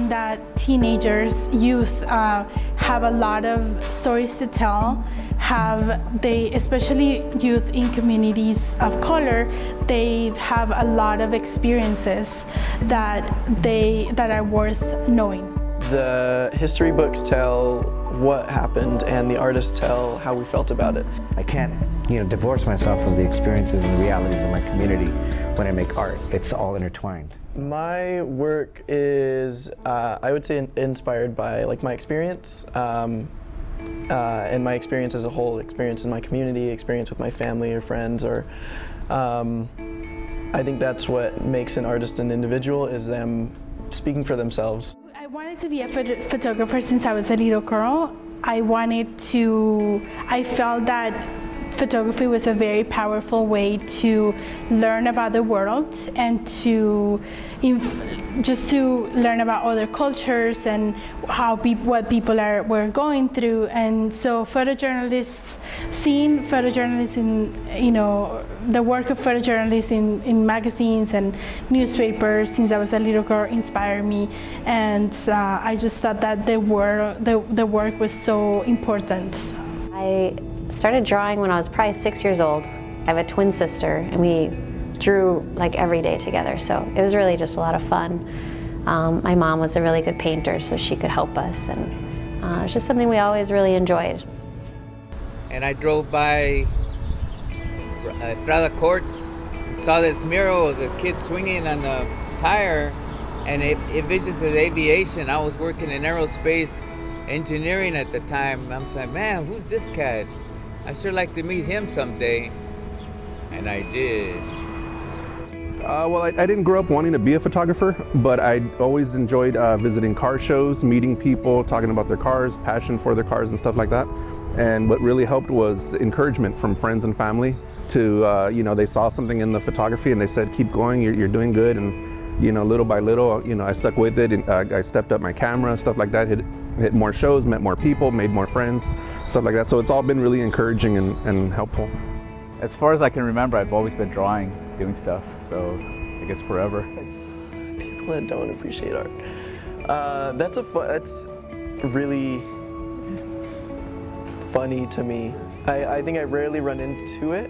think that teenagers, youth, have a lot of stories to tell. Especially youth in communities of color, they have a lot of experiences that are worth knowing. The history books tell what happened, and the artists tell how we felt about it. I can't, divorce myself from the experiences and the realities of my community when I make art. It's all intertwined. My work is, I would say, inspired by my experience, and my experience as a whole, experience in my community, experience with my family or friends, or I think that's what makes an artist an individual, is them speaking for themselves. I wanted to be a photographer since I was a little girl. I felt that photography was a very powerful way to learn about the world and just to learn about other cultures and what people were going through. And so seeing photojournalists in, the work of photojournalists in magazines and newspapers since I was a little girl inspired me. And I just thought that the work was so important. I started drawing when I was probably 6 years old. I have a twin sister, and we drew every day together, so it was really just a lot of fun. My mom was a really good painter, so she could help us, and it was just something we always really enjoyed. And I drove by Estrada Courts, saw this mural of the kid swinging on the tire, and it visions of aviation. I was working in aerospace engineering at the time. I'm like, man, who's this cat? I sure like to meet him someday. And I did. Well, I didn't grow up wanting to be a photographer, but I always enjoyed visiting car shows, meeting people, talking about their cars, passion for their cars and stuff like that. And what really helped was encouragement from friends and family to, they saw something in the photography and they said, keep going, you're doing good. And, little by little, I stuck with it, and I stepped up my camera, stuff like that, hit more shows, met more people, made more friends, stuff like that. So it's all been really encouraging and helpful. As far as I can remember, I've always been drawing, doing stuff, so I guess forever. People that don't appreciate art. That's really funny to me. I think I rarely run into it,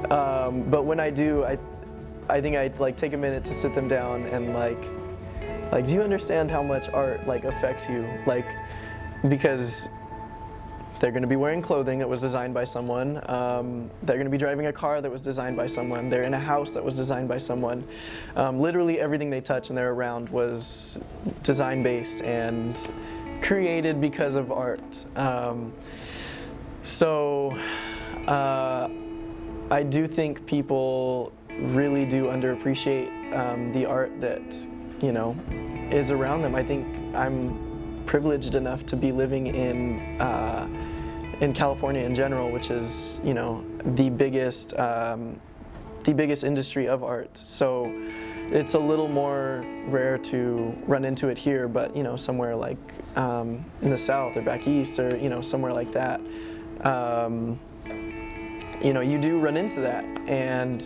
but when I do, I think I take a minute to sit them down and do you understand how much art affects you? Because they're going to be wearing clothing that was designed by someone. They're going to be driving a car that was designed by someone. They're in a house that was designed by someone. Literally everything they touch and they're around was design-based and created because of art. So I do think people really do underappreciate the art that, is around them. I think I'm privileged enough to be living in California in general, which is, the biggest industry of art. So it's a little more rare to run into it here, but somewhere in the South or back east or somewhere like that, you do run into that. And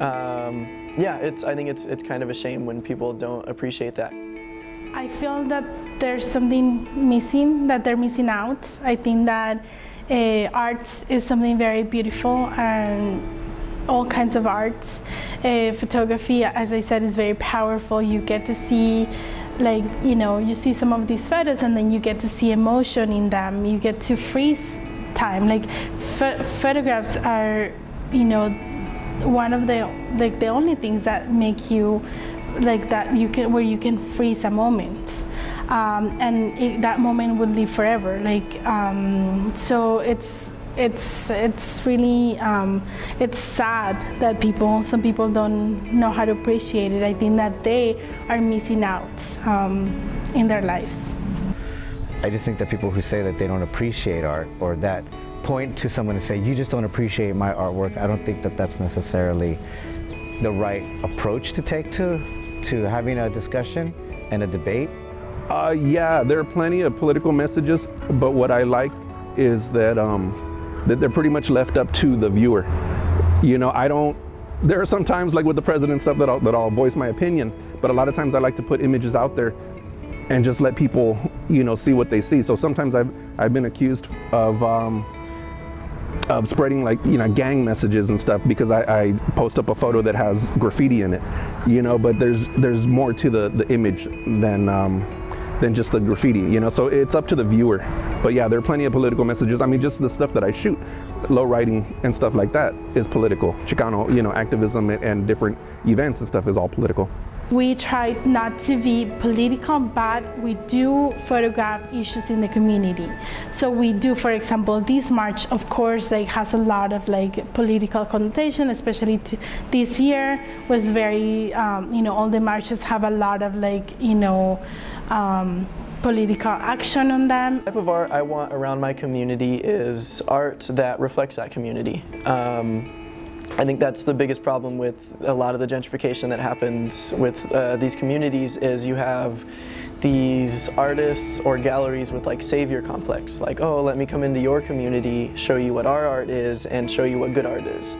I think it's kind of a shame when people don't appreciate that. I feel that there's something missing, that they're missing out. I think that art is something very beautiful, and all kinds of art. Photography, as I said, is very powerful. You get to see, you see some of these photos and then you get to see emotion in them. You get to freeze time. Photographs are, one of the only things that make you where you can freeze a moment, and that moment will live forever. So it's really it's sad that some people don't know how to appreciate it. I think that they are missing out in their lives. I just think that people who say that they don't appreciate art, or that point to someone and say, you just don't appreciate my artwork, I don't think that that's necessarily the right approach to take to having a discussion and a debate. Yeah, there are plenty of political messages, but what I like is that they're pretty much left up to the viewer. There are some times with the president stuff that I'll voice my opinion, but a lot of times I like to put images out there and just let people, see what they see. So sometimes I've been accused of spreading like gang messages and stuff because I post up a photo that has graffiti in it, but there's more to the image than just the graffiti, so it's up to the viewer. But yeah, there are plenty of political messages. I mean, just the stuff that I shoot, low riding and stuff like that is political. Chicano, activism and different events and stuff is all political. We try not to be political, but we do photograph issues in the community. So we do, for example, this march, of course, has a lot of political connotation, especially this year was very, all the marches have a lot of political action on them. The type of art I want around my community is art that reflects that community. I think that's the biggest problem with a lot of the gentrification that happens with these communities is you have these artists or galleries with savior complex, oh, let me come into your community, show you what our art is and show you what good art is.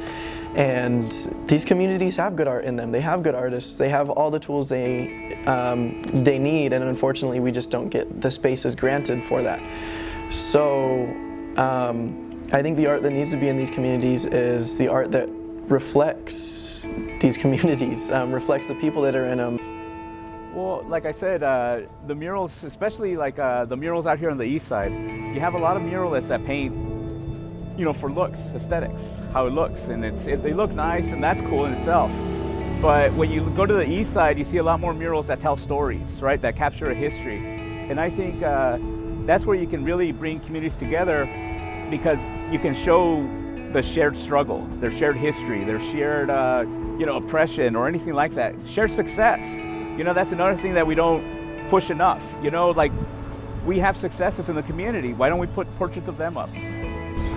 And these communities have good art in them. They have good artists. They have all the tools they need, and unfortunately we just don't get the spaces granted for that. So I think the art that needs to be in these communities is the art that reflects these communities, reflects the people that are in them. Well, like I said, the murals, especially the murals out here on the east side, you have a lot of muralists that paint, for looks, aesthetics, how it looks, and they look nice, and that's cool in itself. But when you go to the east side, you see a lot more murals that tell stories, right? That capture a history, and I think that's where you can really bring communities together, because you can show the shared struggle, their shared history, their shared, oppression or anything like that. Shared success. That's another thing that we don't push enough. We have successes in the community. Why don't we put portraits of them up?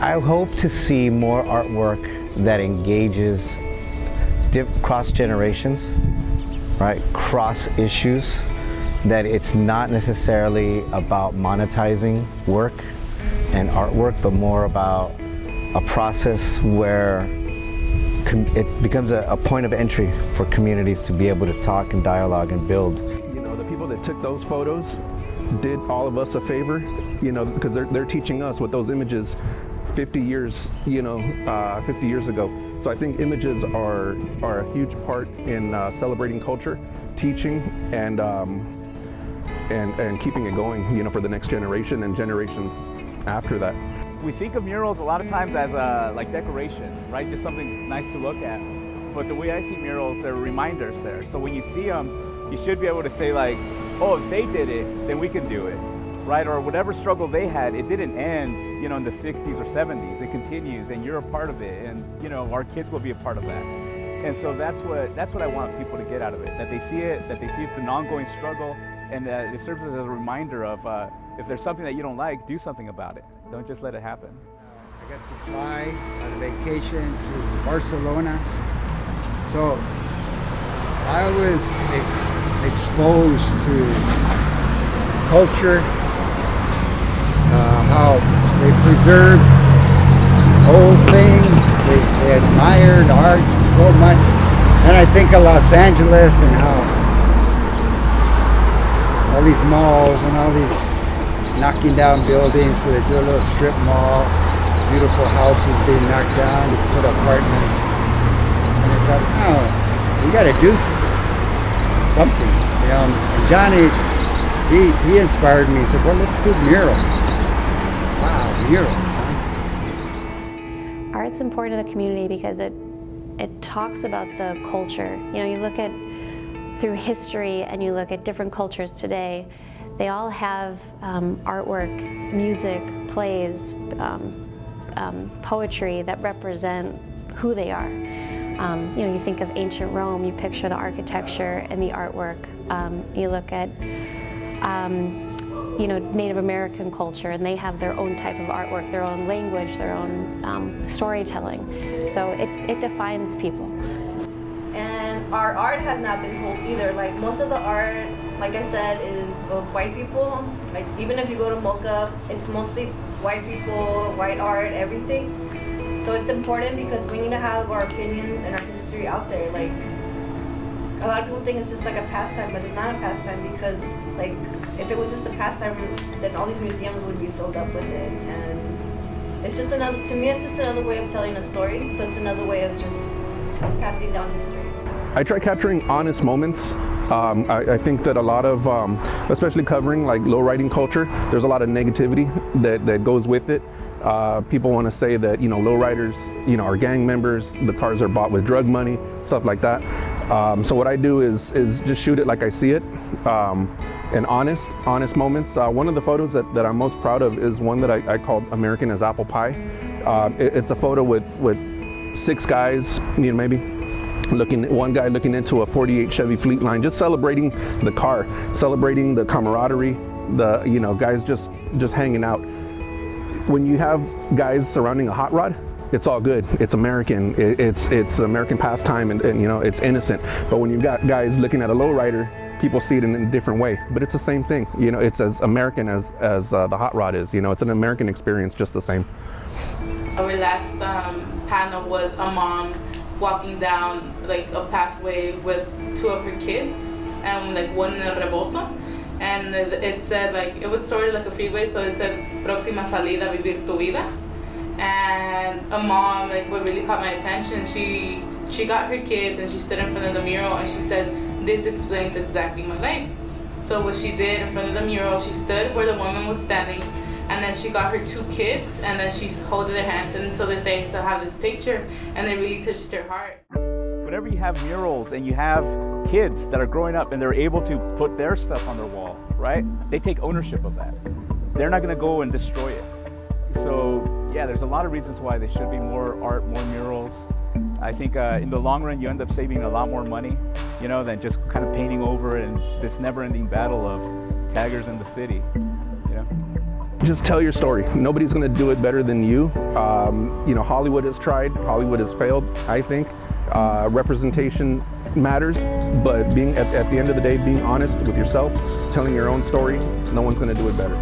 I hope to see more artwork that engages cross generations, right? Cross issues, that it's not necessarily about monetizing work and artwork, but more about a process where it becomes a point of entry for communities to be able to talk and dialogue and build. The people that took those photos did all of us a favor, because they're teaching us with those images 50 years, 50 years ago. So I think images are a huge part in celebrating culture, teaching, and keeping it going, for the next generation and generations after that. We think of murals a lot of times as decoration, right? Just something nice to look at. But the way I see murals, they're reminders there. So when you see them, you should be able to say oh, if they did it, then we can do it, right? Or whatever struggle they had, it didn't end, in the 60s or 70s. It continues, and you're a part of it, and our kids will be a part of that. And so that's what I want people to get out of it. That they see it's an ongoing struggle, and that it serves as a reminder of if there's something that you don't like, do something about it. Don't just let it happen. I got to fly on a vacation to Barcelona. So I was exposed to culture, how they preserve old things. They admired art so much. And I think of Los Angeles and how all these malls and all these knocking down buildings, so they do a little strip mall, beautiful houses being knocked down to put apartments. And I thought, we got to do something. And Johnny, he inspired me. He said, well, let's do murals. Wow, murals, huh? Art's important to the community because it talks about the culture. You look at through history and you look at different cultures today. They all have artwork, music, plays, poetry that represent who they are. You think of ancient Rome, you picture the architecture and the artwork. You look at Native American culture, and they have their own type of artwork, their own language, their own storytelling. So it defines people. And our art has not been told either. Most of the art, like I said, is of white people. Even if you go to Mocha, it's mostly white people, white art, everything. So it's important because we need to have our opinions and our history out there. a lot of people think it's just like a pastime, but it's not a pastime because like if it was just a pastime, then all these museums would be filled up with it. And it's just another, to me, it's just another way of telling a story. So it's another way of just passing down history. I try capturing honest moments. I think that a lot of, especially covering like lowriding culture, there's a lot of negativity that goes with it. People want to say that, you know, lowriders, you know, are gang members, the cars are bought with drug money, stuff like that. So what I do is just shoot it like I see it, and honest moments. One of the photos that I'm most proud of is one that I called American as Apple Pie. It's a photo with 6 guys, you know, maybe one guy looking into a 48 Chevy Fleetline, just celebrating the car, celebrating the camaraderie, the, you know, guys just hanging out. When you have guys surrounding a hot rod, it's all good. It's American. It's American pastime, and you know, it's innocent. But when you've got guys looking at a lowrider, people see it in a different way. But it's the same thing. You know, it's as American as the hot rod is. You know, it's an American experience, just the same. Our last panel was a mom walking down like a pathway with 2 of her kids, and like one in a rebozo, and it said like, it was sort of like a freeway, so it said próxima salida vivir tu vida. And a mom, like, what really caught my attention, she got her kids and she stood in front of the mural and she said, this explains exactly my life. So what she did in front of the mural, she stood where the woman was standing, and then she got her 2 kids, and then she held their hands, and until this day I still have this picture, and it really touched her heart. Whenever you have murals and you have kids that are growing up and they're able to put their stuff on their wall, right? They take ownership of that. They're not gonna go and destroy it. So yeah, there's a lot of reasons why there should be more art, more murals. I think in the long run, you end up saving a lot more money, you know, than just kind of painting over it and this never-ending battle of taggers in the city, you know? Just tell your story. Nobody's going to do it better than you. You know, Hollywood has tried, Hollywood has failed, I think. Representation matters, but being at the end of the day, being honest with yourself, telling your own story, no one's going to do it better.